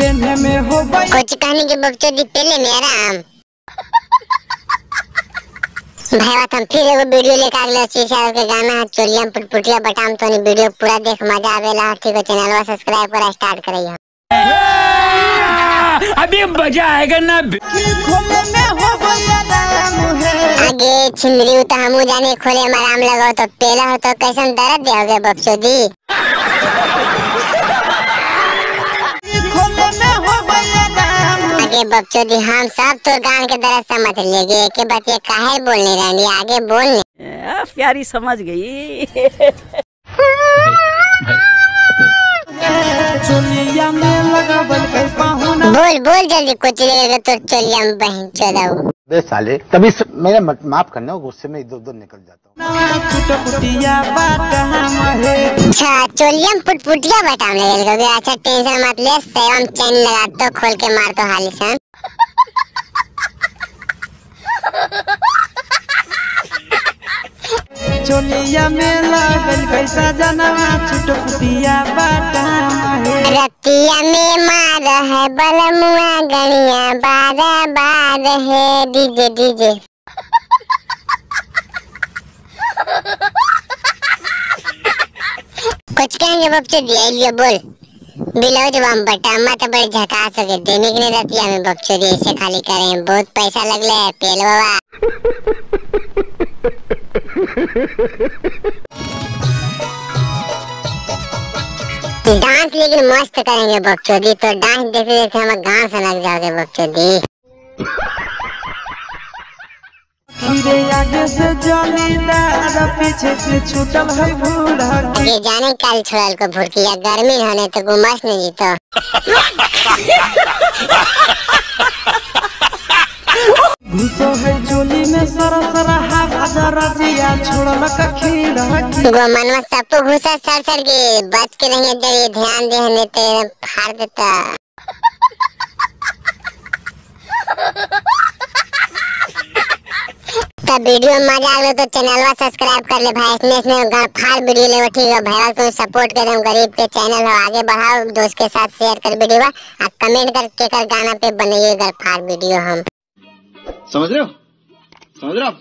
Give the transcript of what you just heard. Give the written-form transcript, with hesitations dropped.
पेन्हे में हो गई कुछ कहने के बकचोदी पहले मेरा आम भाई हम फिर एगो वीडियो लेके आ गए शीशा के गाना चोलियम पुटपुटिया बटाम तो वीडियो पूरा देख मजा आवेला। ठीक है चैनल को सब्सक्राइब कर स्टार्ट करिए। अभी मजा आएगा ना। खोले में हो गई आराम है आगे छिंदरी तो हमू जाने खोले में आराम लगाओ तो पहला हो तो कैसन दर्द दोगे बकचोदी। खोले में हो गई आराम आगे बकचोदी हम सब तो गान के दर्द समझ लेंगे के बात ये काहे बोलने रही आगे बोलने प्यारी समझ गई। चोलिया में लगावल गई पाहुना बोल बोल जल्दी कुछ लेगा तो चलिए हम बहन चलाओ बे साले तभी मेरे माफ करना गुस्से में इधर उधर निकल जाता हूँ। पुटपुटिया बात हम है अच्छा चोलियम पुटपुटिया बटाम लगेगा। अच्छा टेंशन मत ले सेवम चैन लगा तो खोल के मार तो हाली सन। चोलिया में लागल गई सजनवा चुटपुटिया बात हम है रतिया में मार है बलमुआ गणिया बार बार है डीजे डीजे। कुछ कहेंगे बकचोदी लियो बोल बिलाओ जब हम बटामा तो बड़े झका सके देने के लिए रतिया में बकचोदी ऐसे खाली करें बहुत पैसा लगले है पेल बाबा। डांस लेकिन मस्त करेंगे बकचोदी तो डांस देखते देखते हमारे गांव से लग जाओगे बकचोदी। फिरे आगे से जमींदार पीछे से छूटल है बूढ़ा ये जाने काल छोड़ल को भुरकिया गर्मी होने तो गुमास नहीं जीतो। घुसो है चोली में सरा सरा हवा जिया छोड़ल का खीरा वो मनवा सबको घुसा सर सर के बच के रहेंगे जब ये ध्यान देने ते फाड़ देता। तो वीडियो मजा आ गया तो चैनल को सब्सक्राइब कर ले भाई। इसमें फाड़ वीडियो ले ठीक है भाई तुम सपोर्ट कर गरीब पे चैनल हो आगे बढ़ाओ दोस्त के साथ शेयर कर वीडियो आप कमेंट करके कर गाना पे बनाइए फाड़ वीडियो हम समझ रहे हो समझ रहे हो